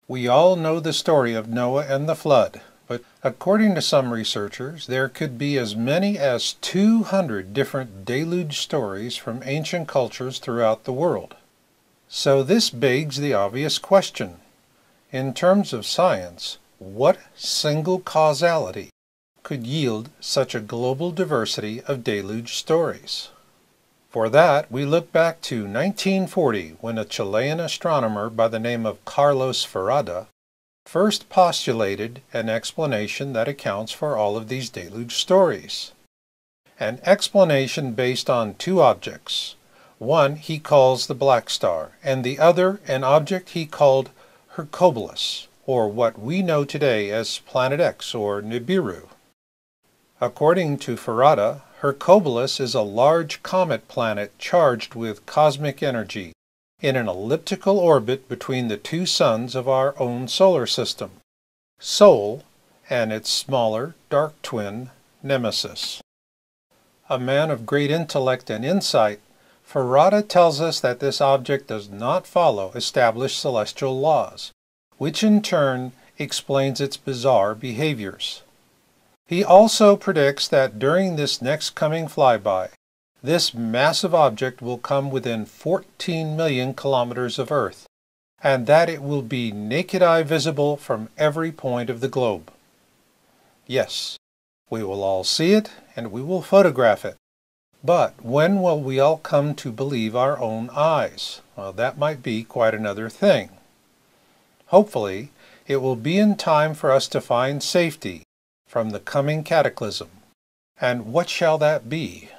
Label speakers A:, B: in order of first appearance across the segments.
A: We all know the story of Noah and the flood, but according to some researchers, there could be as many as 200 different deluge stories from ancient cultures throughout the world. So this begs the obvious question. In terms of science, what single causality could yield such a global diversity of deluge stories? For that, we look back to 1940, when a Chilean astronomer by the name of Carlos Ferrada first postulated an explanation that accounts for all of these deluge stories. An explanation based on two objects. One he calls the black star, and the other an object he called Hercules, or what we know today as Planet X or Nibiru. According to Ferrada, Hercules is a large comet planet charged with cosmic energy in an elliptical orbit between the two suns of our own solar system, Sol and its smaller, dark twin, Nemesis. A man of great intellect and insight, Ferrada tells us that this object does not follow established celestial laws, which in turn explains its bizarre behaviors. He also predicts that during this next coming flyby, this massive object will come within 14 million kilometers of Earth, and that it will be naked eye visible from every point of the globe. Yes, we will all see it and we will photograph it. But when will we all come to believe our own eyes? Well, that might be quite another thing. Hopefully, it will be in time for us to find safety from the coming cataclysm. And what shall that be?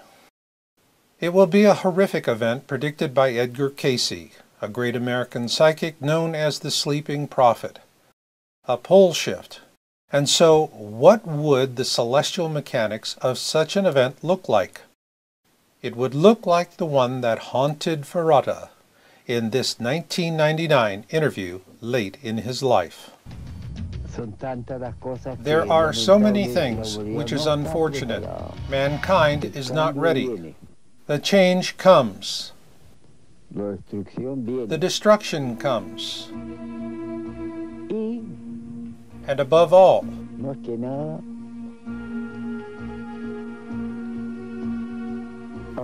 A: It will be a horrific event predicted by Edgar Cayce, a great American psychic known as the Sleeping Prophet. A pole shift. And so, what would the celestial mechanics of such an event look like? It would look like the one that haunted Ferrada in this 1999 interview late in his life. There are so many things which is unfortunate. Mankind is not ready. The change comes. The destruction comes. And above all,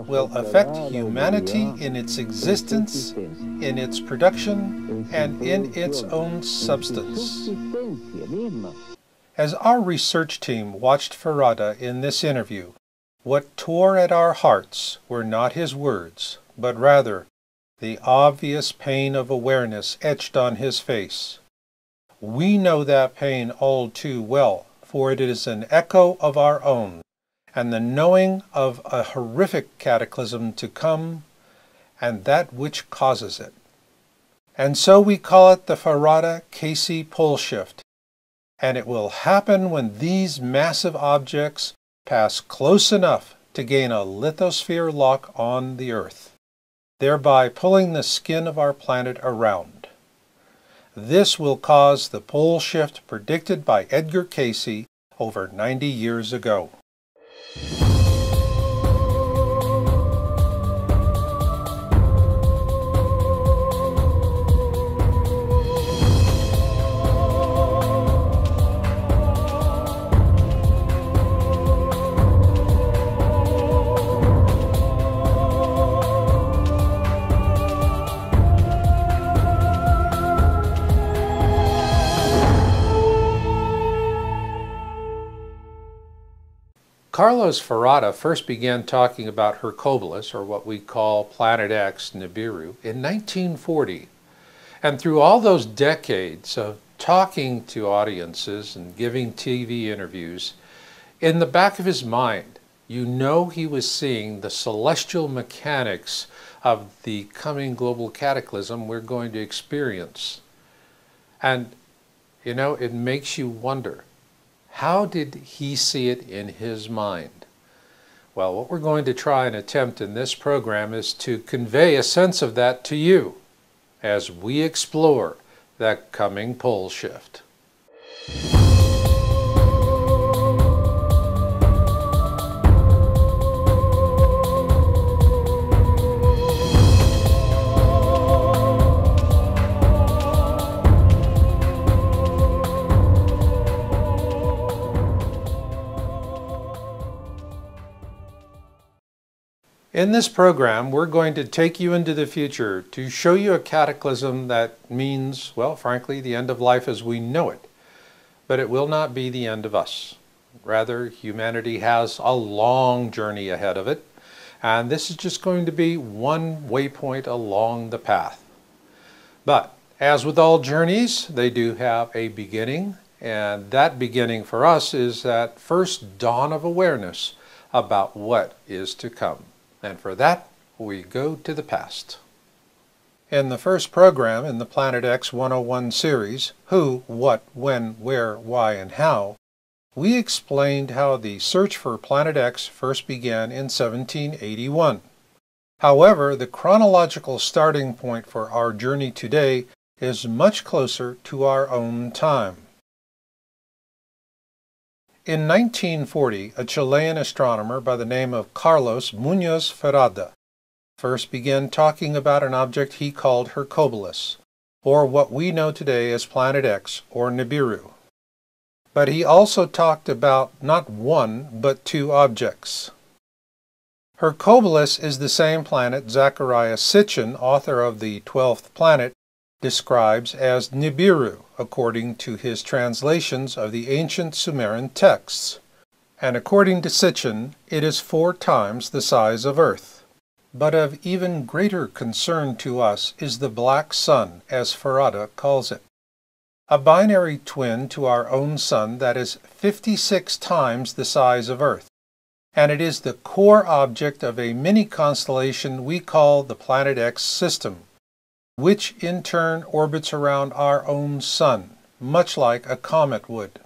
A: will affect humanity in its existence, in its production, and in its own substance. As our research team watched Ferrada in this interview, what tore at our hearts were not his words, but rather the obvious pain of awareness etched on his face. We know that pain all too well, for it is an echo of our own, and the knowing of a horrific cataclysm to come, and that which causes it. And so we call it the Ferrada-Cayce pole shift, and it will happen when these massive objects pass close enough to gain a lithosphere lock on the Earth, thereby pulling the skin of our planet around. This will cause the pole shift predicted by Edgar Cayce over 90 years ago. Carlos Ferrada first began talking about Hercules, or what we call Planet X, Nibiru, in 1940. And through all those decades of talking to audiences and giving TV interviews, in the back of his mind, you know he was seeing the celestial mechanics of the coming global cataclysm we're going to experience. And, you know, it makes you wonder, how did he see it in his mind? Well, what we're going to try and attempt in this program is to convey a sense of that to you as we explore the coming pole shift. In this program, we're going to take you into the future to show you a cataclysm that means, well, frankly, the end of life as we know it. But it will not be the end of us. Rather, humanity has a long journey ahead of it, and this is just going to be one waypoint along the path. But, as with all journeys, they do have a beginning, and that beginning for us is that first dawn of awareness about what is to come. And for that, we go to the past. In the first program in the Planet X 101 series, Who, What, When, Where, Why, and How, we explained how the search for Planet X first began in 1781. However, the chronological starting point for our journey today is much closer to our own time. In 1940, a Chilean astronomer by the name of Carlos Muñoz Ferrada first began talking about an object he called Hercules, or what we know today as Planet X, or Nibiru. But he also talked about not one, but two objects. Hercules is the same planet Zecharia Sitchin, author of The 12th Planet, describes as Nibiru, according to his translations of the ancient Sumerian texts. And according to Sitchin, it is 4 times the size of Earth. But of even greater concern to us is the black sun, as Ferrada calls it. A binary twin to our own sun that is 56 times the size of Earth. And it is the core object of a mini-constellation we call the Planet X system, which in turn orbits around our own sun, much like a comet would.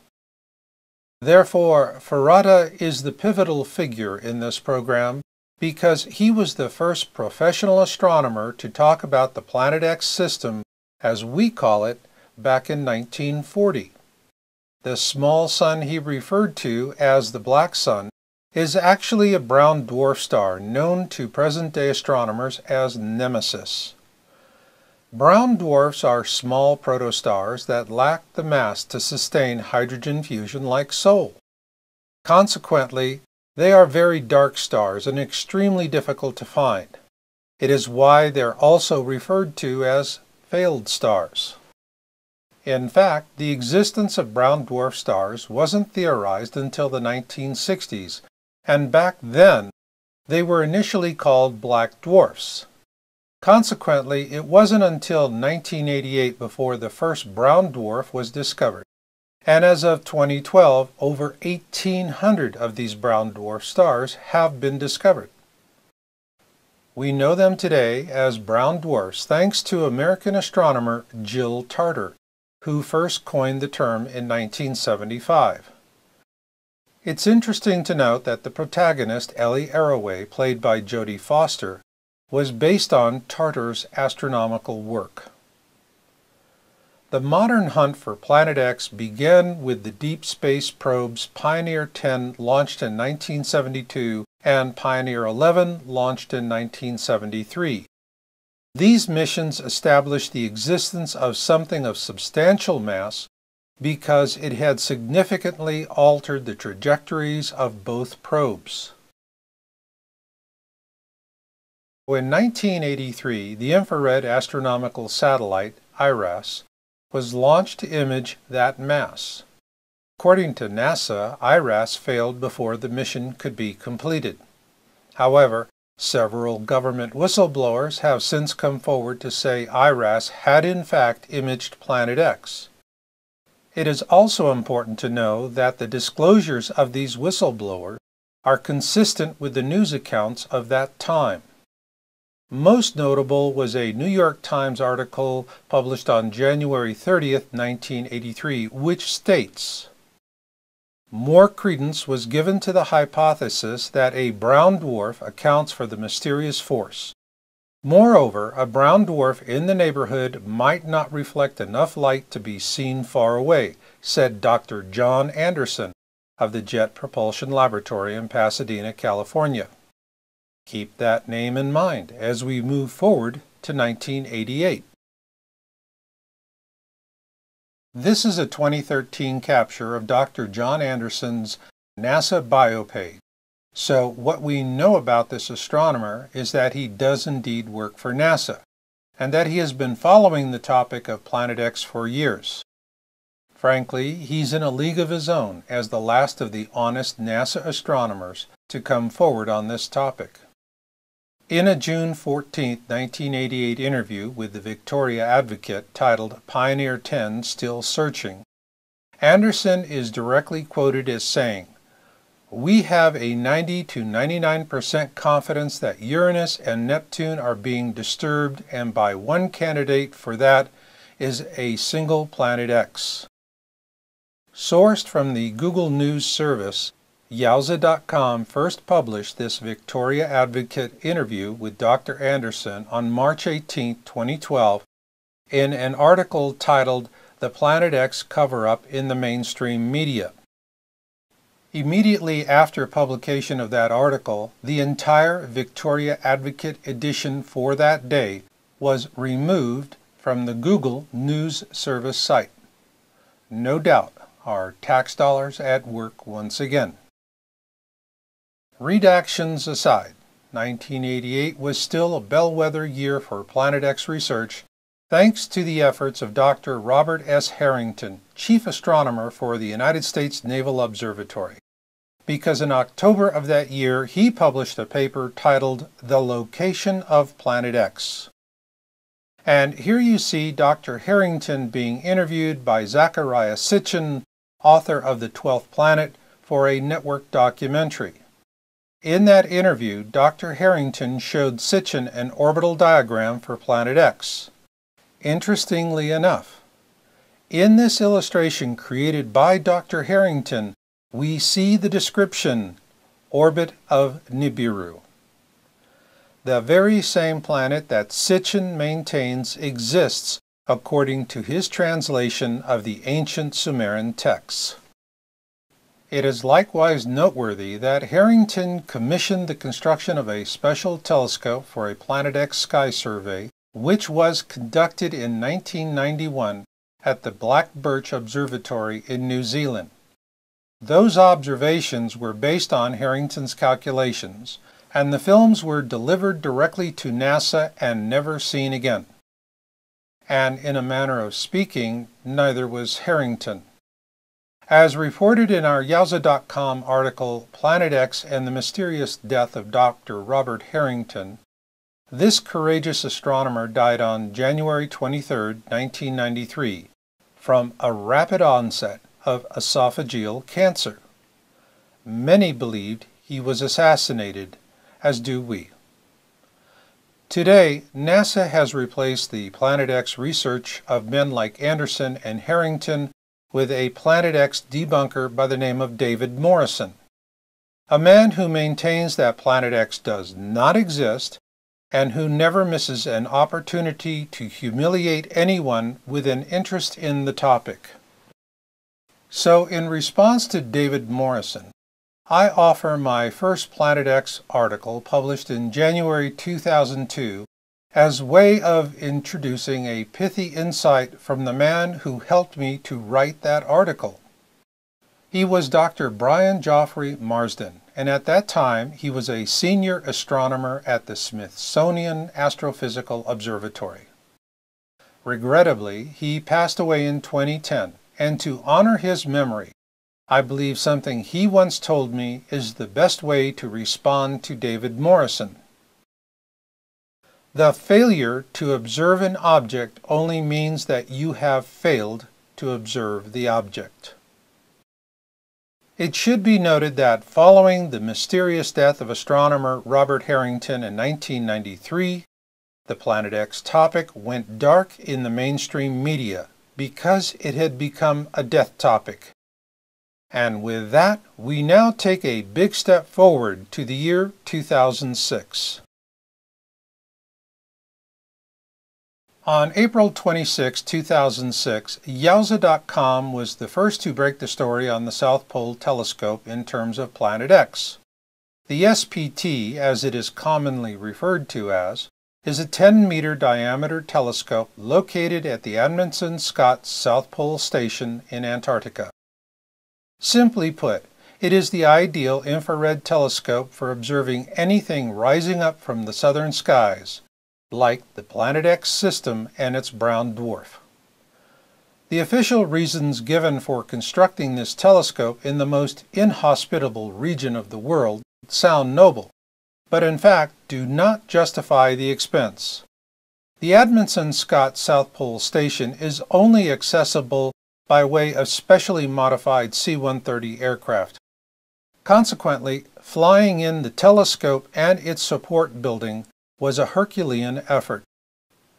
A: Therefore, Ferrada is the pivotal figure in this program because he was the first professional astronomer to talk about the Planet X system, as we call it, back in 1940. The small sun he referred to as the black sun is actually a brown dwarf star known to present-day astronomers as Nemesis. Brown dwarfs are small protostars that lack the mass to sustain hydrogen fusion like Sol. Consequently, they are very dark stars and extremely difficult to find. It is why they're also referred to as failed stars. In fact, the existence of brown dwarf stars wasn't theorized until the 1960s, and back then, they were initially called black dwarfs. Consequently, it wasn't until 1988 before the first brown dwarf was discovered, and as of 2012, over 1,800 of these brown dwarf stars have been discovered. We know them today as brown dwarfs thanks to American astronomer Jill Tarter, who first coined the term in 1975. It's interesting to note that the protagonist, Ellie Arroway, played by Jodie Foster, was based on Tarter's astronomical work. The modern hunt for Planet X began with the deep space probes Pioneer 10 launched in 1972 and Pioneer 11 launched in 1973. These missions established the existence of something of substantial mass because it had significantly altered the trajectories of both probes. In 1983, the Infrared Astronomical Satellite, IRAS, was launched to image that mass. According to NASA, IRAS failed before the mission could be completed. However, several government whistleblowers have since come forward to say IRAS had in fact imaged Planet X. It is also important to know that the disclosures of these whistleblowers are consistent with the news accounts of that time. Most notable was a New York Times article published on January 30th, 1983, which states, "More credence was given to the hypothesis that a brown dwarf accounts for the mysterious force. Moreover, a brown dwarf in the neighborhood might not reflect enough light to be seen far away, said Dr. John Anderson of the Jet Propulsion Laboratory in Pasadena, California. Keep that name in mind as we move forward to 1988. This is a 2013 capture of Dr. John Anderson's NASA bio page. So what we know about this astronomer is that he does indeed work for NASA, and that he has been following the topic of Planet X for years. Frankly, he's in a league of his own as the last of the honest NASA astronomers to come forward on this topic. In a June 14, 1988 interview with the Victoria Advocate titled Pioneer 10 Still Searching, Anderson is directly quoted as saying, "We have a 90 to 99% confidence that Uranus and Neptune are being disturbed, and by one candidate for that is a single Planet X." Sourced from the Google News service, Yowza.com first published this Victoria Advocate interview with Dr. Anderson on March 18, 2012, in an article titled "The Planet X Cover-Up in the Mainstream Media." Immediately after publication of that article, the entire Victoria Advocate edition for that day was removed from the Google News Service site. No doubt, our tax dollars at work once again. Redactions aside, 1988 was still a bellwether year for Planet X research, thanks to the efforts of Dr. Robert S. Harrington, chief astronomer for the United States Naval Observatory, because in October of that year he published a paper titled "The Location of Planet X." And here you see Dr. Harrington being interviewed by Zecharia Sitchin, author of The 12th Planet, for a network documentary. In that interview, Dr. Harrington showed Sitchin an orbital diagram for Planet X. Interestingly enough, in this illustration created by Dr. Harrington, we see the description, orbit of Nibiru. The very same planet that Sitchin maintains exists according to his translation of the ancient Sumerian texts. It is likewise noteworthy that Harrington commissioned the construction of a special telescope for a Planet X sky survey, which was conducted in 1991 at the Black Birch Observatory in New Zealand. Those observations were based on Harrington's calculations, and the films were delivered directly to NASA and never seen again. And in a manner of speaking, neither was Harrington. As reported in our Yowza.com article, Planet X and the Mysterious Death of Dr. Robert Harrington, this courageous astronomer died on January 23, 1993, from a rapid onset of esophageal cancer. Many believed he was assassinated, as do we. Today, NASA has replaced the Planet X research of men like Anderson and Harrington with a Planet X debunker by the name of David Morrison, a man who maintains that Planet X does not exist and who never misses an opportunity to humiliate anyone with an interest in the topic. So, in response to David Morrison, I offer my first Planet X article published in January 2002 as way of introducing a pithy insight from the man who helped me to write that article. He was Dr. Brian Geoffrey Marsden, and at that time he was a senior astronomer at the Smithsonian Astrophysical Observatory. Regrettably, he passed away in 2010, and to honor his memory, I believe something he once told me is the best way to respond to David Morrison. The failure to observe an object only means that you have failed to observe the object. It should be noted that following the mysterious death of astronomer Robert Harrington in 1993, the Planet X topic went dark in the mainstream media because it had become a death topic. And with that, we now take a big step forward to the year 2006. On April 26, 2006, Yowza.com was the first to break the story on the South Pole Telescope in terms of Planet X. The SPT, as it is commonly referred to as, is a 10-meter diameter telescope located at the Amundsen-Scott South Pole Station in Antarctica. Simply put, it is the ideal infrared telescope for observing anything rising up from the southern skies, like the Planet X system and its brown dwarf. The official reasons given for constructing this telescope in the most inhospitable region of the world sound noble, but in fact do not justify the expense. The Amundsen-Scott South Pole Station is only accessible by way of specially modified C-130 aircraft. Consequently, flying in the telescope and its support building was a Herculean effort.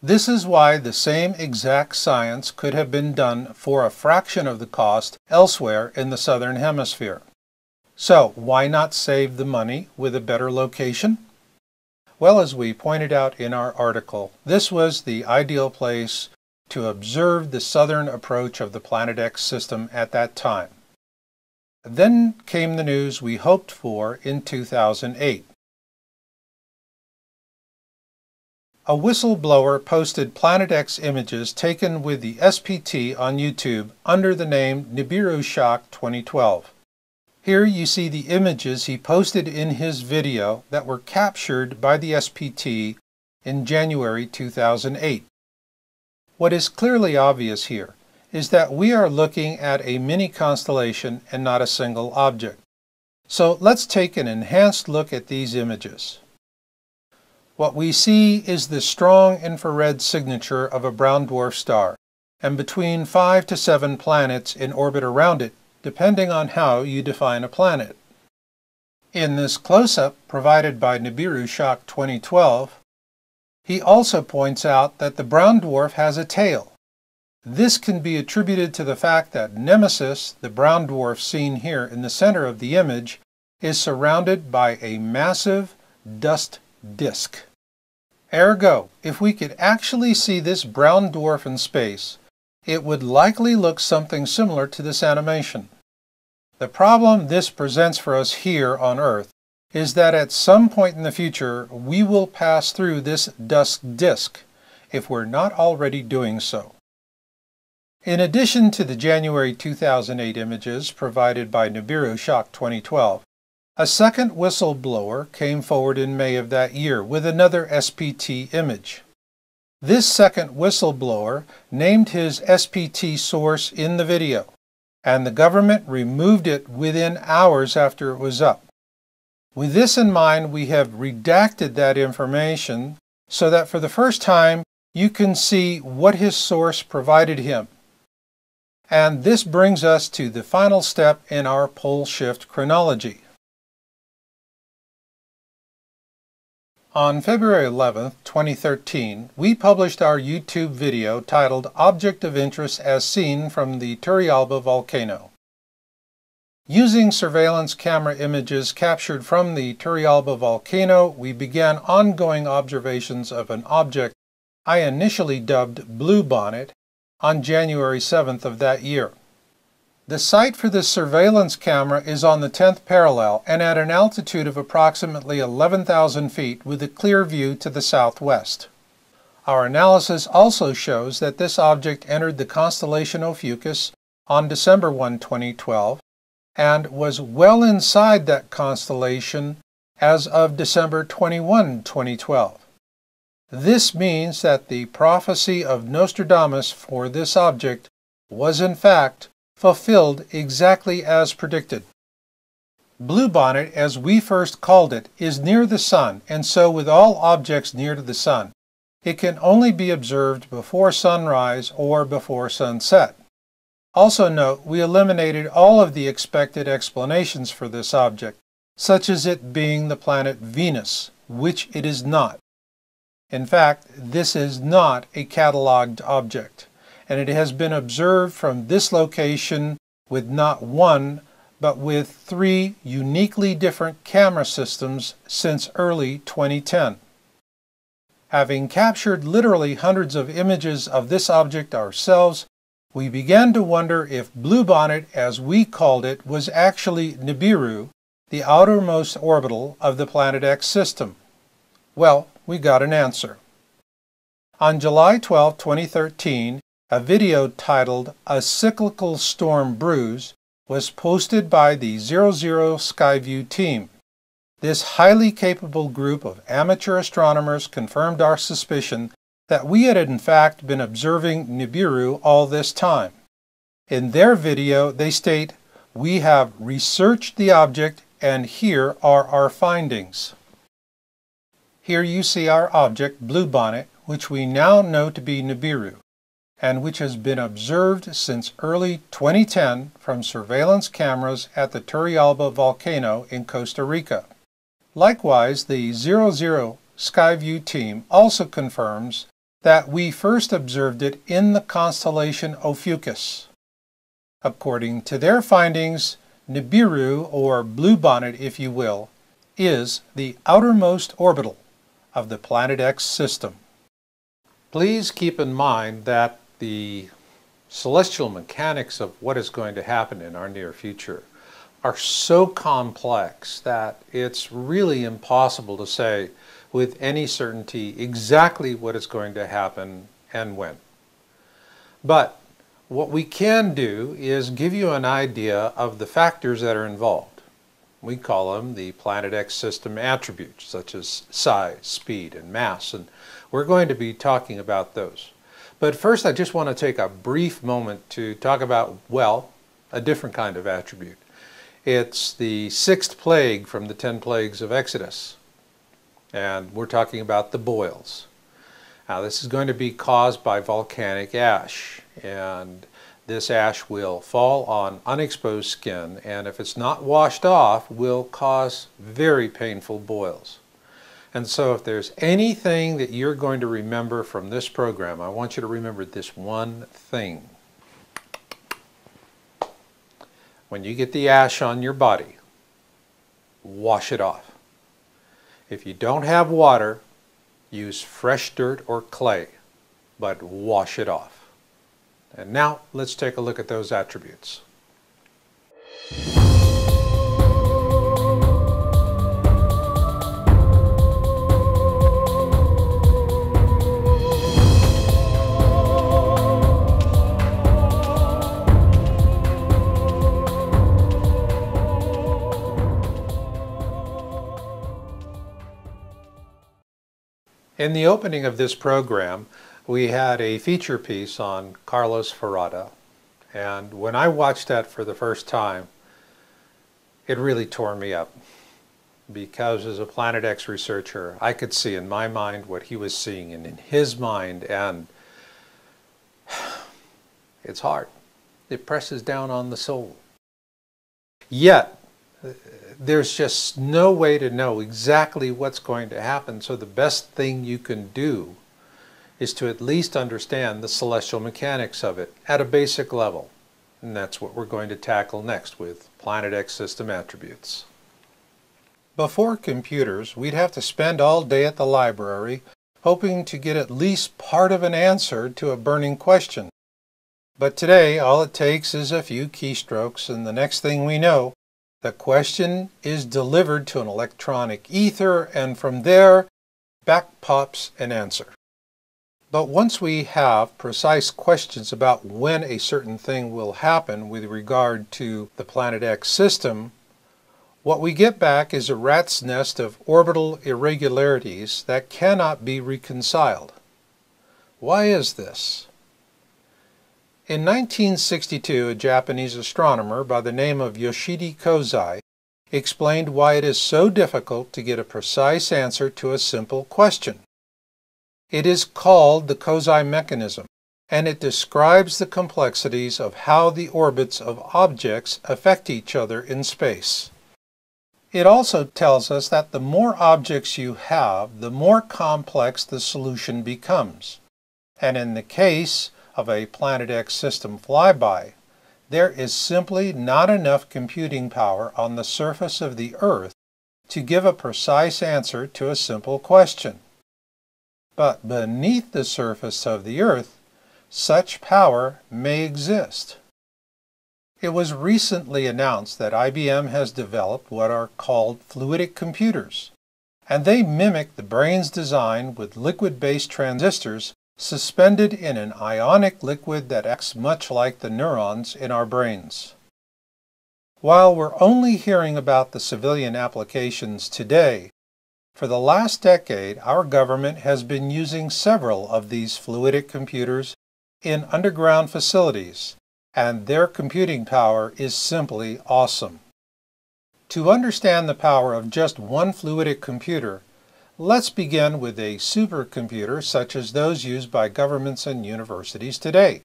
A: This is why the same exact science could have been done for a fraction of the cost elsewhere in the Southern Hemisphere. So, why not save the money with a better location? Well, as we pointed out in our article, this was the ideal place to observe the southern approach of the Planet X system at that time. Then came the news we hoped for in 2008. A whistleblower posted Planet X images taken with the SPT on YouTube under the name Nibiru Shock 2012. Here you see the images he posted in his video that were captured by the SPT in January 2008. What is clearly obvious here is that we are looking at a mini constellation and not a single object. So let's take an enhanced look at these images. What we see is the strong infrared signature of a brown dwarf star, and between 5 to 7 planets in orbit around it, depending on how you define a planet. In this close-up provided by Nibiru Shock 2012, he also points out that the brown dwarf has a tail. This can be attributed to the fact that Nemesis, the brown dwarf seen here in the center of the image, is surrounded by a massive dust disk. Ergo, if we could actually see this brown dwarf in space, it would likely look something similar to this animation. The problem this presents for us here on Earth is that at some point in the future we will pass through this dust disk, if we're not already doing so. In addition to the January 2008 images provided by Nibiru Shock 2012, a second whistleblower came forward in May of that year with another SPT image. This second whistleblower named his SPT source in the video, and the government removed it within hours after it was up. With this in mind, we have redacted that information so that for the first time you can see what his source provided him. And this brings us to the final step in our pole shift chronology. On February 11, 2013, we published our YouTube video titled Object of Interest as Seen from the Turrialba Volcano. Using surveillance camera images captured from the Turrialba volcano, we began ongoing observations of an object I initially dubbed Blue Bonnet on January 7th of that year. The site for this surveillance camera is on the 10th parallel and at an altitude of approximately 11,000 feet with a clear view to the southwest. Our analysis also shows that this object entered the constellation Ophiuchus on December 1, 2012 and was well inside that constellation as of December 21, 2012. This means that the prophecy of Nostradamus for this object was in fact fulfilled exactly as predicted. Bluebonnet, as we first called it, is near the Sun, and so with all objects near to the Sun, it can only be observed before sunrise or before sunset. Also note, we eliminated all of the expected explanations for this object, such as it being the planet Venus, which it is not. In fact, this is not a catalogued object, and it has been observed from this location with not one, but with 3 uniquely different camera systems since early 2010. Having captured literally hundreds of images of this object ourselves, we began to wonder if Bluebonnet, as we called it, was actually Nibiru, the outermost orbital of the Planet X system. Well, we got an answer. On July 12, 2013, a video titled "A Cyclical Storm Brews" was posted by the 00 Skyview team. This highly capable group of amateur astronomers confirmed our suspicion that we had in fact been observing Nibiru all this time. In their video, they state, "We have researched the object and here are our findings." Here you see our object, Bluebonnet, which we now know to be Nibiru, and which has been observed since early 2010 from surveillance cameras at the Turrialba volcano in Costa Rica. Likewise, the 00 Skyview team also confirms that we first observed it in the constellation Ophiuchus. According to their findings, Nibiru, or Bluebonnet if you will, is the outermost orbital of the Planet X system. Please keep in mind that the celestial mechanics of what is going to happen in our near future are so complex that it's really impossible to say with any certainty exactly what is going to happen and when. But what we can do is give you an idea of the factors that are involved. We call them the Planet X system attributes, such as size, speed, and mass, and we're going to be talking about those. But first, I just want to take a brief moment to talk about, well, a different kind of attribute. It's the sixth plague from the 10 plagues of Exodus, and we're talking about the boils. Now, this is going to be caused by volcanic ash, and this ash will fall on unexposed skin, and if it's not washed off, will cause very painful boils. And so if there's anything that you're going to remember from this program, I want you to remember this one thing. When you get the ash on your body, wash it off. If you don't have water, use fresh dirt or clay, but wash it off. And now let's take a look at those attributes. In the opening of this program, we had a feature piece on Carlos Ferrada, and when I watched that for the first time, it really tore me up, because as a Planet X researcher, I could see in my mind what he was seeing and in his mind, and it's hard. It presses down on the soul. Yet, there's just no way to know exactly what's going to happen, so the best thing you can do is to at least understand the celestial mechanics of it at a basic level. And that's what we're going to tackle next with Planet X system attributes. Before computers, we'd have to spend all day at the library hoping to get at least part of an answer to a burning question. But today, all it takes is a few keystrokes, and the next thing we know, the question is delivered to an electronic ether, and from there, back pops an answer. But once we have precise questions about when a certain thing will happen with regard to the Planet X system, what we get back is a rat's nest of orbital irregularities that cannot be reconciled. Why is this? In 1962, a Japanese astronomer by the name of Yoshide Kozai explained why it is so difficult to get a precise answer to a simple question. It is called the Kozai mechanism, and it describes the complexities of how the orbits of objects affect each other in space. It also tells us that the more objects you have, the more complex the solution becomes. And in the case of a Planet X system flyby, there is simply not enough computing power on the surface of the Earth to give a precise answer to a simple question. but beneath the surface of the Earth, such power may exist. It was recently announced that IBM has developed what are called fluidic computers, and they mimic the brain's design with liquid-based transistors suspended in an ionic liquid that acts much like the neurons in our brains. While we're only hearing about the civilian applications today, for the last decade our government has been using several of these fluidic computers in underground facilities, and their computing power is simply awesome. To understand the power of just one fluidic computer, let's begin with a supercomputer such as those used by governments and universities today.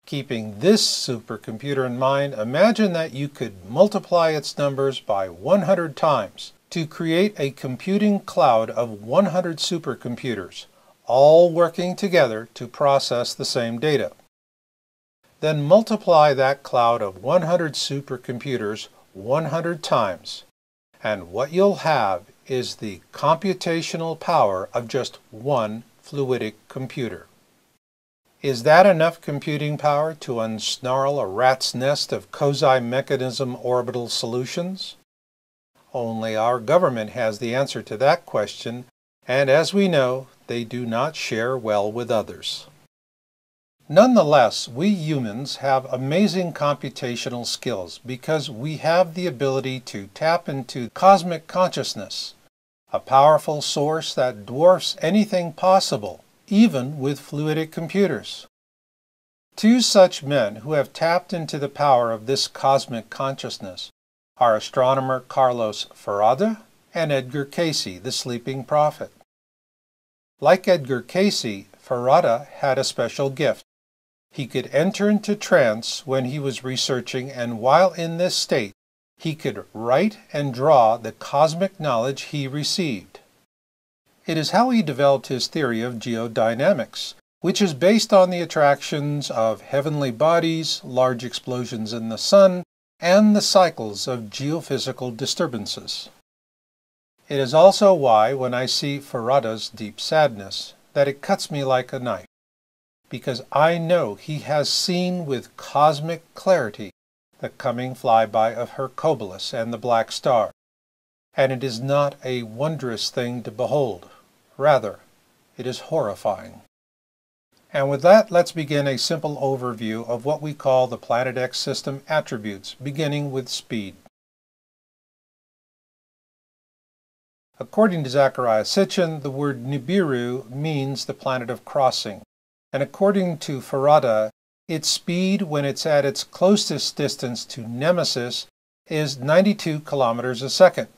A: Keeping this supercomputer in mind, imagine that you could multiply its numbers by 100 times to create a computing cloud of 100 supercomputers, all working together to process the same data. Then multiply that cloud of 100 supercomputers 100 times, and what you'll have is the computational power of just one fluidic computer. Is that enough computing power to unsnarl a rat's nest of Kozai mechanism orbital solutions? Only our government has the answer to that question, and as we know, they do not share well with others. Nonetheless, we humans have amazing computational skills because we have the ability to tap into cosmic consciousness, a powerful source that dwarfs anything possible, even with fluidic computers. Two such men who have tapped into the power of this cosmic consciousness are astronomer Carlos Ferrada and Edgar Cayce, the sleeping prophet. Like Edgar Cayce, Ferrada had a special gift. He could enter into trance when he was researching, and while in this state, he could write and draw the cosmic knowledge he received. It is how he developed his theory of geodynamics, which is based on the attractions of heavenly bodies, large explosions in the sun, and the cycles of geophysical disturbances. It is also why, when I see Ferrada's deep sadness, that it cuts me like a knife, because I know he has seen with cosmic clarity the coming flyby of Hercules and the Black Star, and it is not a wondrous thing to behold. Rather, it is horrifying. And with that, let's begin a simple overview of what we call the Planet X system attributes, beginning with speed. According to Zecharia Sitchin, the word Nibiru means the planet of crossing, and according to Ferrada, its speed when it's at its closest distance to Nemesis is 92 kilometers a second.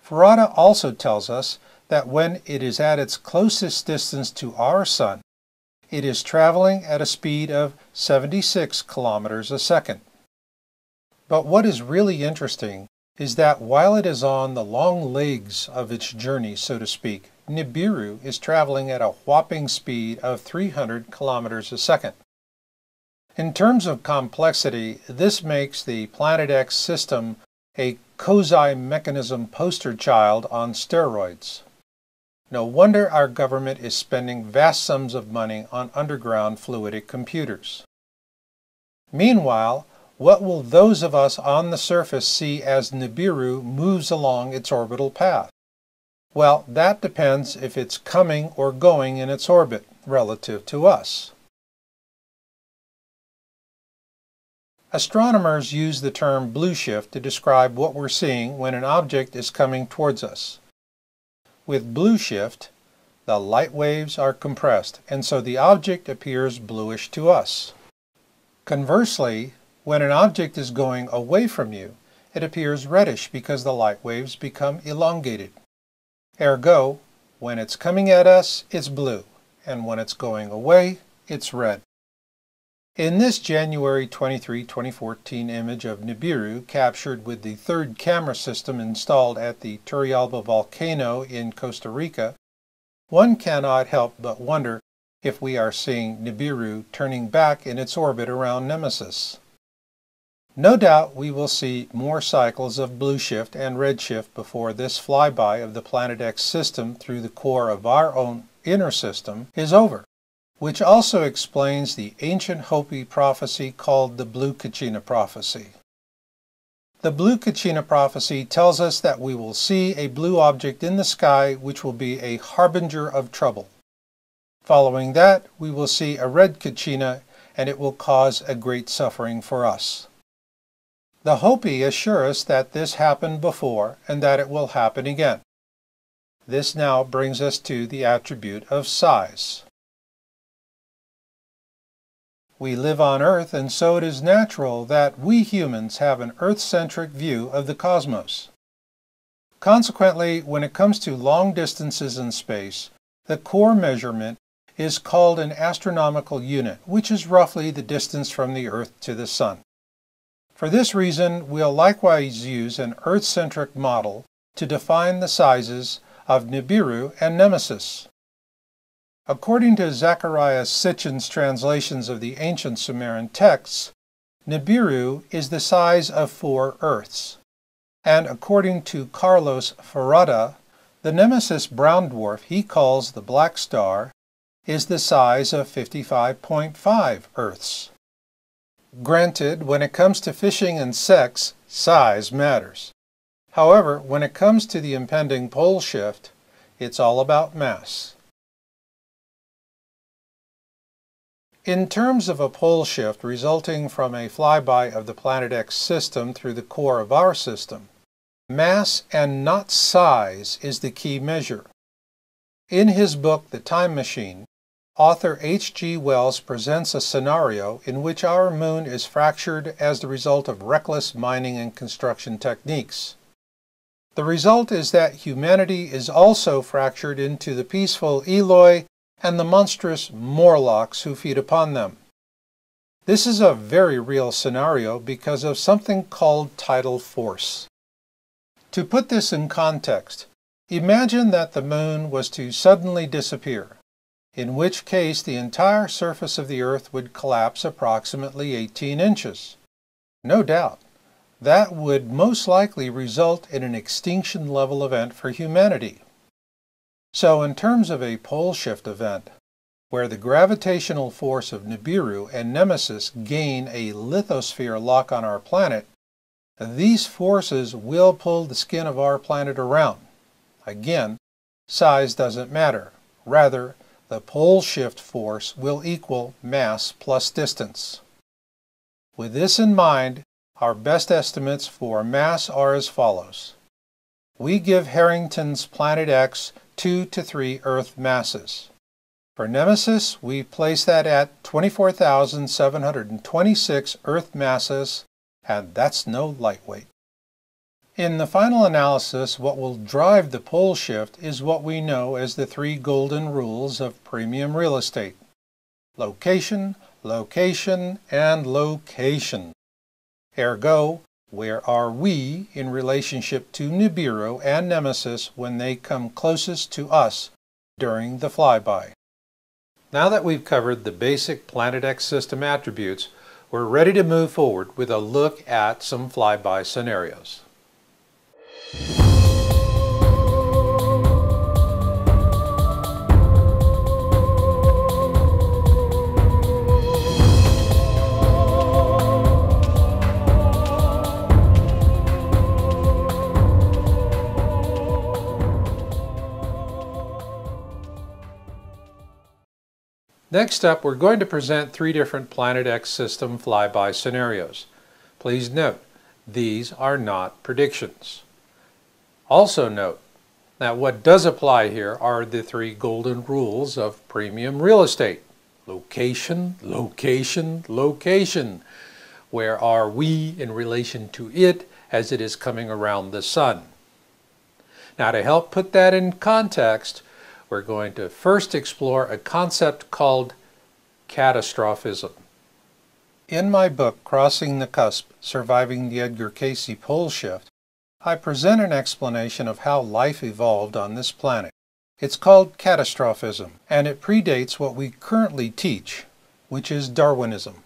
A: Ferrada also tells us that when it is at its closest distance to our Sun, it is traveling at a speed of 76 kilometers a second. But what is really interesting is that while it is on the long legs of its journey, so to speak, Nibiru is traveling at a whopping speed of 300 kilometers a second. In terms of complexity, this makes the Planet X system a Kozai mechanism poster child on steroids. No wonder our government is spending vast sums of money on underground fluidic computers. Meanwhile, what will those of us on the surface see as Nibiru moves along its orbital path? Well, that depends if it's coming or going in its orbit relative to us. Astronomers use the term blue shift to describe what we're seeing when an object is coming towards us. With blue shift, the light waves are compressed, and so the object appears bluish to us. Conversely, when an object is going away from you, it appears reddish because the light waves become elongated. Ergo, when it's coming at us, it's blue, and when it's going away, it's red. In this January 23, 2014 image of Nibiru, captured with the third camera system installed at the Turrialba volcano in Costa Rica, one cannot help but wonder if we are seeing Nibiru turning back in its orbit around Nemesis. No doubt we will see more cycles of blue shift and red shift before this flyby of the Planet X system through the core of our own inner system is over, which also explains the ancient Hopi prophecy called the Blue Kachina prophecy. The Blue Kachina prophecy tells us that we will see a blue object in the sky which will be a harbinger of trouble. Following that, we will see a red Kachina and it will cause a great suffering for us. The Hopi assure us that this happened before and that it will happen again. This now brings us to the attribute of size. We live on Earth, and so it is natural that we humans have an Earth-centric view of the cosmos. Consequently, when it comes to long distances in space, the core measurement is called an astronomical unit, which is roughly the distance from the Earth to the Sun. For this reason, we'll likewise use an Earth-centric model to define the sizes of Nibiru and Nemesis. According to Zechariah Sitchin's translations of the ancient Sumerian texts, Nibiru is the size of 4 Earths. And according to Carlos Ferrada, the Nemesis brown dwarf he calls the Black Star is the size of 55.5 Earths. Granted, when it comes to fishing and sex, size matters. However, when it comes to the impending pole shift, it's all about mass. In terms of a pole shift resulting from a flyby of the Planet X system through the core of our system, mass and not size is the key measure. In his book, The Time Machine, author H.G. Wells presents a scenario in which our moon is fractured as the result of reckless mining and construction techniques. The result is that humanity is also fractured into the peaceful Eloi and the monstrous Morlocks who feed upon them. This is a very real scenario because of something called tidal force. To put this in context, imagine that the moon was to suddenly disappear, in which case the entire surface of the Earth would collapse approximately 18 inches. No doubt, that would most likely result in an extinction level event for humanity. So in terms of a pole shift event, where the gravitational force of Nibiru and Nemesis gain a lithosphere lock on our planet, these forces will pull the skin of our planet around. Again, size doesn't matter. Rather, the pole shift force will equal mass plus distance. With this in mind, our best estimates for mass are as follows. We give Harrington's Planet X 2 to 3 Earth masses. For Nemesis, we place that at 24,726 Earth masses, and that's no lightweight. In the final analysis, what will drive the pole shift is what we know as the 3 golden rules of premium real estate. Location, location, and location. Ergo, where are we in relationship to Nibiru and Nemesis when they come closest to us during the flyby? Now that we've covered the basic Planet X system attributes, we're ready to move forward with a look at some flyby scenarios. Next up, we're going to present 3 different Planet X system flyby scenarios. Please note, these are not predictions. Also note that what does apply here are the 3 golden rules of premium real estate. Location, location, location. Where are we in relation to it as it is coming around the sun? Now, to help put that in context, we're going to first explore a concept called catastrophism. In my book, Crossing the Cusp, Surviving the Edgar Cayce Pole Shift, I present an explanation of how life evolved on this planet. It's called catastrophism, and it predates what we currently teach, which is Darwinism.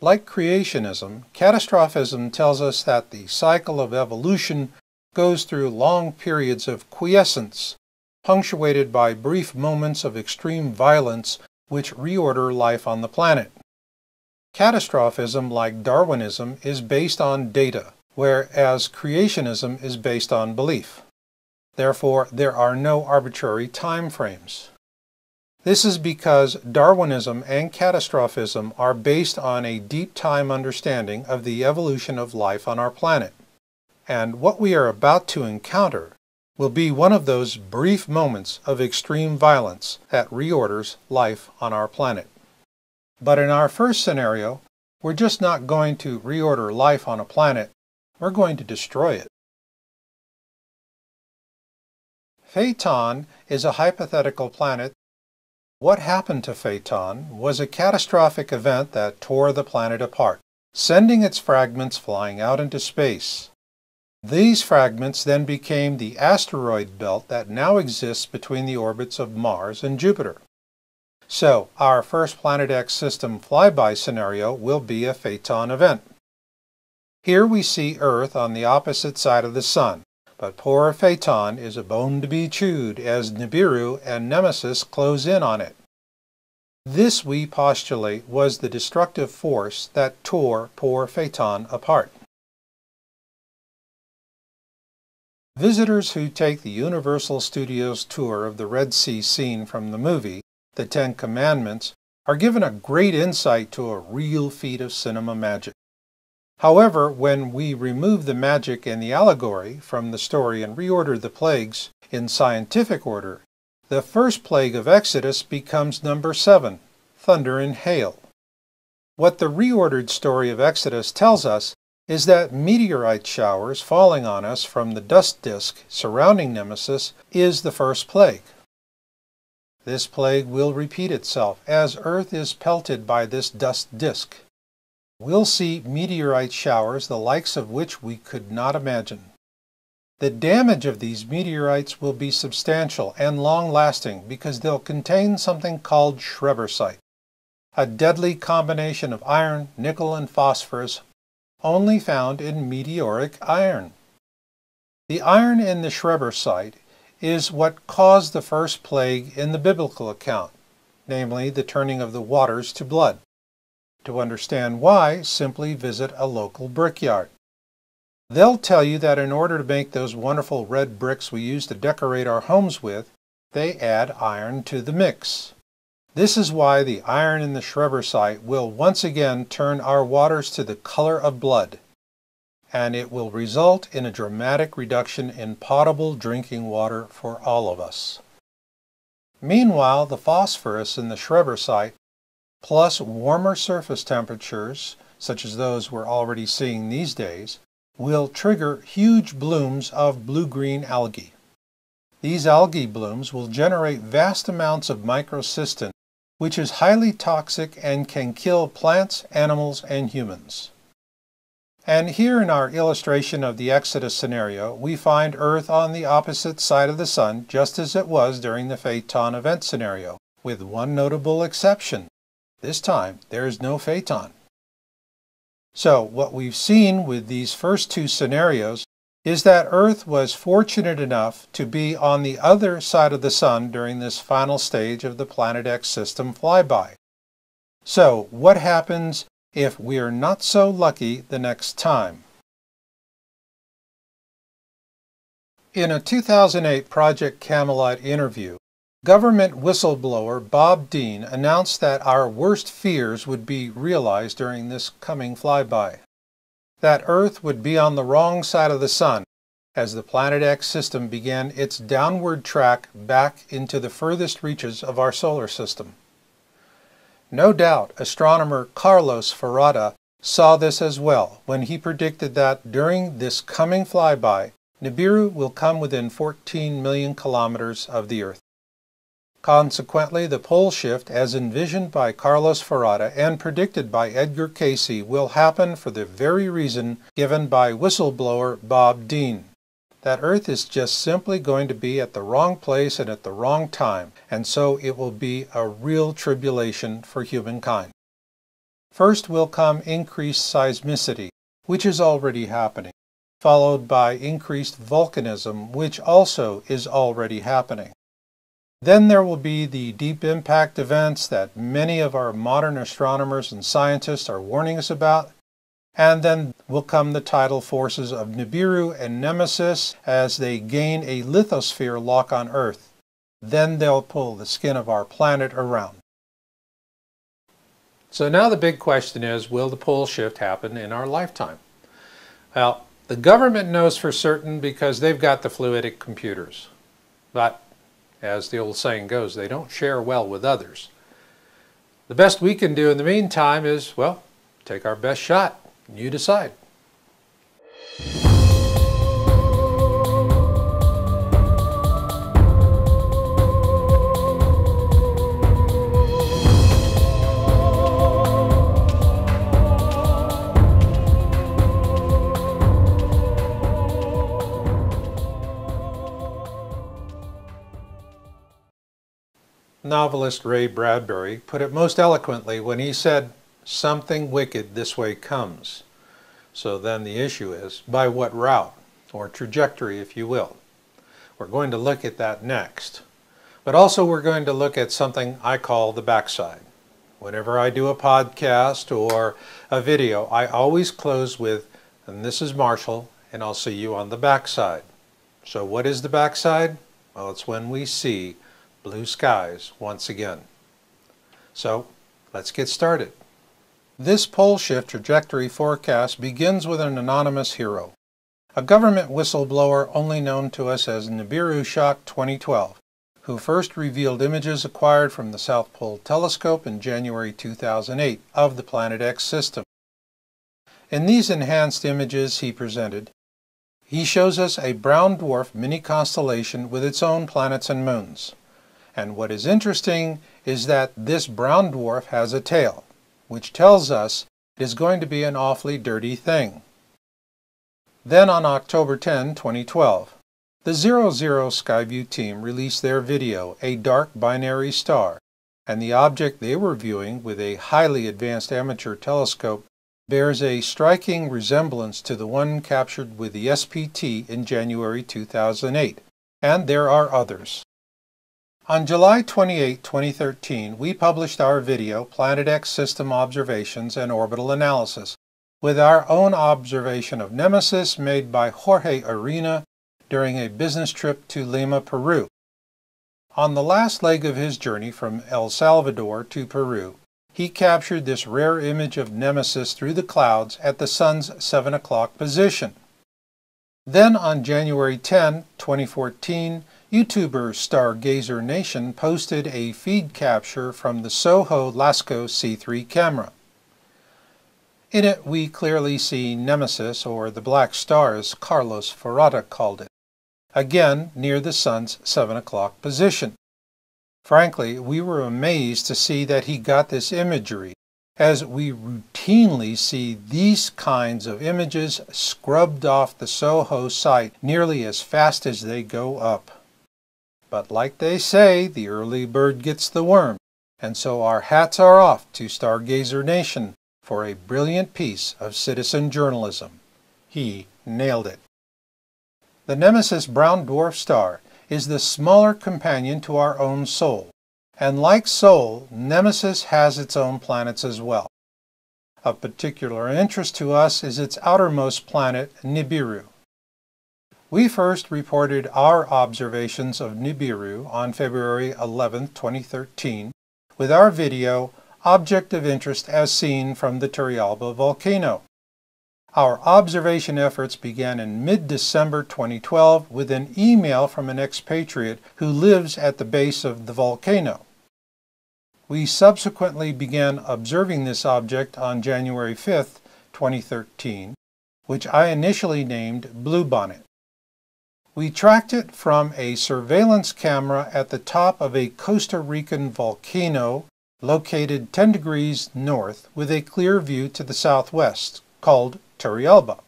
A: Like creationism, catastrophism tells us that the cycle of evolution goes through long periods of quiescence, punctuated by brief moments of extreme violence which reorder life on the planet. Catastrophism, like Darwinism, is based on data, whereas creationism is based on belief. Therefore, there are no arbitrary time frames. This is because Darwinism and catastrophism are based on a deep time understanding of the evolution of life on our planet. And what we are about to encounter will be one of those brief moments of extreme violence that reorders life on our planet. But in our first scenario, we're just not going to reorder life on a planet, we're going to destroy it. Phaeton is a hypothetical planet. What happened to Phaeton was a catastrophic event that tore the planet apart, sending its fragments flying out into space. These fragments then became the asteroid belt that now exists between the orbits of Mars and Jupiter. So, our first Planet X system flyby scenario will be a Phaeton event. Here we see Earth on the opposite side of the Sun, but poor Phaeton is a bone to be chewed as Nibiru and Nemesis close in on it. This, we postulate, was the destructive force that tore poor Phaeton apart. Visitors who take the Universal Studios tour of the Red Sea scene from the movie, The Ten Commandments, are given a great insight to a real feat of cinema magic. However, when we remove the magic and the allegory from the story and reorder the plagues in scientific order, the first plague of Exodus becomes number 7, thunder and hail. What the reordered story of Exodus tells us is that meteorite showers falling on us from the dust disk surrounding Nemesis is the first plague. This plague will repeat itself as Earth is pelted by this dust disk. We'll see meteorite showers the likes of which we could not imagine. The damage of these meteorites will be substantial and long-lasting because they'll contain something called schrebersite, a deadly combination of iron, nickel, and phosphorus only found in meteoric iron. The iron in the schrebersite is what caused the first plague in the biblical account, namely the turning of the waters to blood. To understand why, simply visit a local brickyard. They'll tell you that in order to make those wonderful red bricks we use to decorate our homes with, they add iron to the mix. This is why the iron in the schrebersite will once again turn our waters to the color of blood, and it will result in a dramatic reduction in potable drinking water for all of us. Meanwhile, the phosphorus in the schrebersite, plus warmer surface temperatures, such as those we're already seeing these days, will trigger huge blooms of blue-green algae. These algae blooms will generate vast amounts of microcystin, which is highly toxic and can kill plants, animals, and humans. And here in our illustration of the Exodus scenario, we find Earth on the opposite side of the Sun, just as it was during the Phaeton event scenario, with one notable exception. This time, there is no Phaeton. So, what we've seen with these first two scenarios is that Earth was fortunate enough to be on the other side of the Sun during this final stage of the Planet X system flyby. So, what happens if we are not so lucky the next time? In a 2008 Project Camelot interview, government whistleblower Bob Dean announced that our worst fears would be realized during this coming flyby. That Earth would be on the wrong side of the Sun as the Planet X system began its downward track back into the furthest reaches of our solar system. No doubt astronomer Carlos Ferrada saw this as well when he predicted that during this coming flyby, Nibiru will come within 14 million kilometers of the Earth. Consequently, the pole shift, as envisioned by Carlos Ferrada and predicted by Edgar Cayce, will happen for the very reason given by whistleblower Bob Dean, that Earth is just simply going to be at the wrong place and at the wrong time, and so it will be a real tribulation for humankind. First will come increased seismicity, which is already happening, followed by increased volcanism, which also is already happening. Then there will be the deep impact events that many of our modern astronomers and scientists are warning us about. And then will come the tidal forces of Nibiru and Nemesis as they gain a lithosphere lock on Earth. Then they'll pull the skin of our planet around. So now the big question is, will the pole shift happen in our lifetime? Well, the government knows for certain because they've got the fluidic computers. But as the old saying goes, they don't share well with others. The best we can do in the meantime is, well, take our best shot. You decide. Novelist Ray Bradbury put it most eloquently when he said, "Something wicked this way comes." So then the issue is, by what route, or trajectory if you will. We're going to look at that next. But also we're going to look at something I call the backside. Whenever I do a podcast or a video, I always close with, "And this is Marshall, and I'll see you on the backside." So what is the backside? Well, it's when we see blue skies once again. So let's get started. This pole shift trajectory forecast begins with an anonymous hero, a government whistleblower only known to us as Nibiru Shock 2012, who first revealed images acquired from the South Pole Telescope in January 2008 of the Planet X system. In these enhanced images he presented, he shows us a brown dwarf mini-constellation with its own planets and moons. And what is interesting is that this brown dwarf has a tail, which tells us it is going to be an awfully dirty thing. Then on October 10, 2012, the 00 Skyview team released their video, A Dark Binary Star, and the object they were viewing with a highly advanced amateur telescope bears a striking resemblance to the one captured with the SPT in January 2008, and there are others. On July 28, 2013, we published our video, Planet X System Observations and Orbital Analysis, with our own observation of Nemesis made by Jorge Arena during a business trip to Lima, Peru. On the last leg of his journey from El Salvador to Peru, he captured this rare image of Nemesis through the clouds at the sun's 7 o'clock position. Then on January 10, 2014, YouTuber Stargazer Nation posted a feed capture from the Soho Lasco C3 camera. In it we clearly see Nemesis, or the black star as Carlos Ferrata called it, again near the sun's 7 o'clock position. Frankly, we were amazed to see that he got this imagery, as we routinely see these kinds of images scrubbed off the Soho site nearly as fast as they go up. But like they say, the early bird gets the worm, and so our hats are off to Stargazer Nation for a brilliant piece of citizen journalism. He nailed it. The Nemesis brown dwarf star is the smaller companion to our own Sol, and like Sol, Nemesis has its own planets as well. Of particular interest to us is its outermost planet, Nibiru. We first reported our observations of Nibiru on February 11, 2013, with our video, Object of Interest as Seen from the Turrialba Volcano. Our observation efforts began in mid-December 2012 with an email from an expatriate who lives at the base of the volcano. We subsequently began observing this object on January 5, 2013, which I initially named Bluebonnet. We tracked it from a surveillance camera at the top of a Costa Rican volcano located 10 degrees north with a clear view to the southwest, called Turrialba.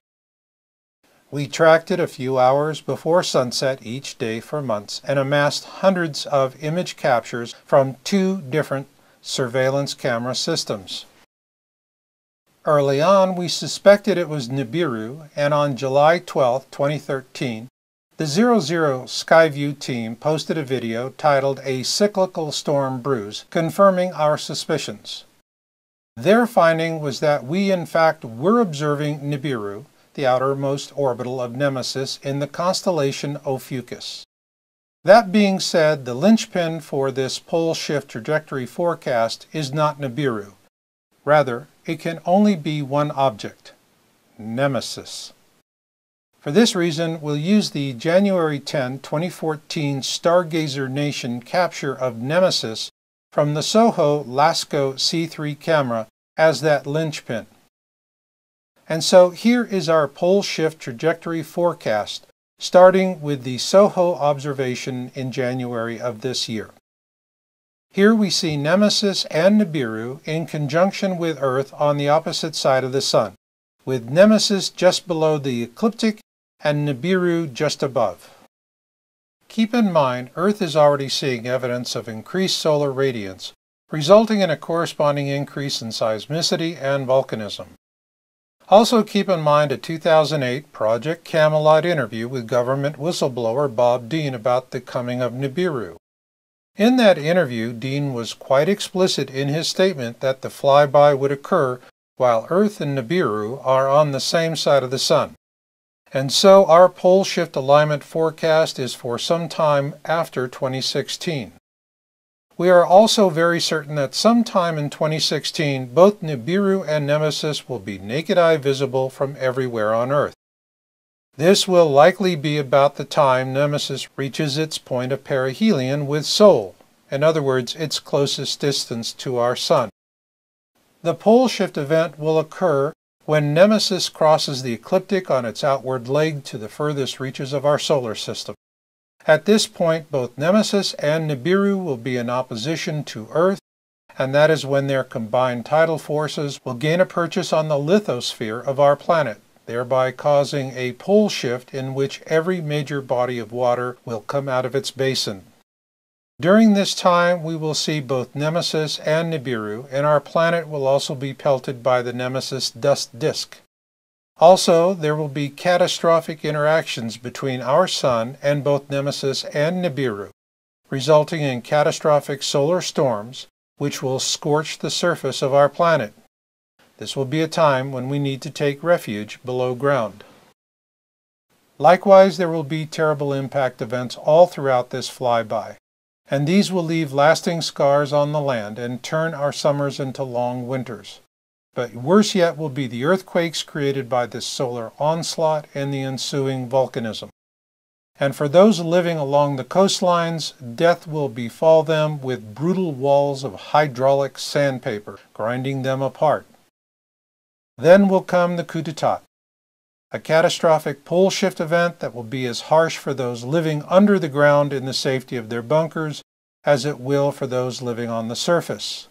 A: We tracked it a few hours before sunset each day for months and amassed hundreds of image captures from 2 different surveillance camera systems. Early on, we suspected it was Nibiru, and on July 12, 2013, The 00 Skyview team posted a video titled "A Cyclical Storm Brews," confirming our suspicions. Their finding was that we in fact were observing Nibiru, the outermost orbital of Nemesis, in the constellation Ophiuchus. That being said, the linchpin for this pole shift trajectory forecast is not Nibiru. Rather, it can only be one object: Nemesis. For this reason, we'll use the January 10, 2014 Stargazer Nation capture of Nemesis from the Soho LASCO C3 camera as that linchpin. And so here is our pole shift trajectory forecast, starting with the Soho observation in January of this year. Here we see Nemesis and Nibiru in conjunction with Earth on the opposite side of the Sun, with Nemesis just below the ecliptic and Nibiru just above. Keep in mind, Earth is already seeing evidence of increased solar radiance, resulting in a corresponding increase in seismicity and volcanism. Also keep in mind a 2008 Project Camelot interview with government whistleblower Bob Dean about the coming of Nibiru. In that interview, Dean was quite explicit in his statement that the flyby would occur while Earth and Nibiru are on the same side of the Sun. And so our pole shift alignment forecast is for some time after 2016. We are also very certain that sometime in 2016, both Nibiru and Nemesis will be naked eye visible from everywhere on Earth. This will likely be about the time Nemesis reaches its point of perihelion with Sol, in other words, its closest distance to our Sun. The pole shift event will occur when Nemesis crosses the ecliptic on its outward leg to the furthest reaches of our solar system. At this point, both Nemesis and Nibiru will be in opposition to Earth, and that is when their combined tidal forces will gain a purchase on the lithosphere of our planet, thereby causing a pole shift in which every major body of water will come out of its basin. During this time, we will see both Nemesis and Nibiru, and our planet will also be pelted by the Nemesis dust disk. Also, there will be catastrophic interactions between our Sun and both Nemesis and Nibiru, resulting in catastrophic solar storms, which will scorch the surface of our planet. This will be a time when we need to take refuge below ground. Likewise, there will be terrible impact events all throughout this flyby, and these will leave lasting scars on the land and turn our summers into long winters. But worse yet will be the earthquakes created by this solar onslaught and the ensuing volcanism. And for those living along the coastlines, death will befall them with brutal walls of hydraulic sandpaper, grinding them apart. Then will come the coup d'etat, a catastrophic pole shift event that will be as harsh for those living under the ground in the safety of their bunkers as it will for those living on the surface.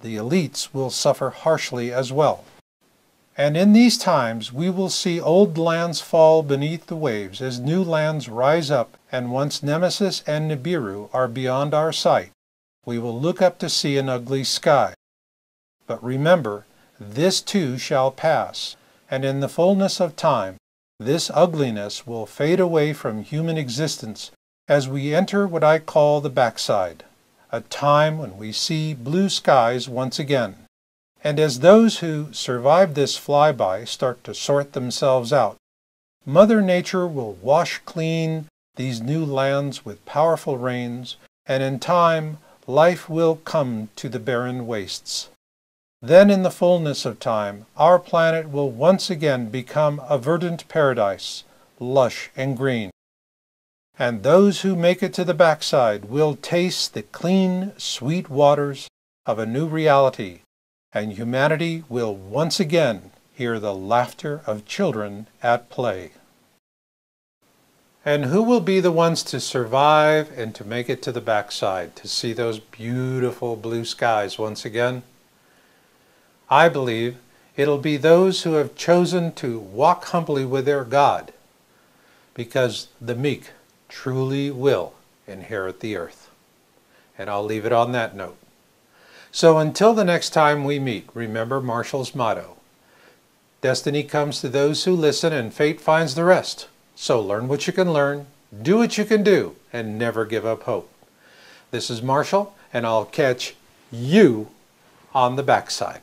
A: The elites will suffer harshly as well. And in these times we will see old lands fall beneath the waves as new lands rise up, and once Nemesis and Nibiru are beyond our sight, we will look up to see an ugly sky. But remember, this too shall pass, and in the fullness of time, this ugliness will fade away from human existence as we enter what I call the backside, a time when we see blue skies once again. And as those who survive this flyby start to sort themselves out, Mother Nature will wash clean these new lands with powerful rains, and in time, life will come to the barren wastes. Then in the fullness of time, our planet will once again become a verdant paradise, lush and green. And those who make it to the backside will taste the clean, sweet waters of a new reality, and humanity will once again hear the laughter of children at play. And who will be the ones to survive and to make it to the backside, to see those beautiful blue skies once again? I believe it'll be those who have chosen to walk humbly with their God, because the meek truly will inherit the earth. And I'll leave it on that note. So until the next time we meet, remember Marshall's motto: destiny comes to those who listen, and fate finds the rest. So learn what you can learn, do what you can do, and never give up hope. This is Marshall, and I'll catch you on the backside.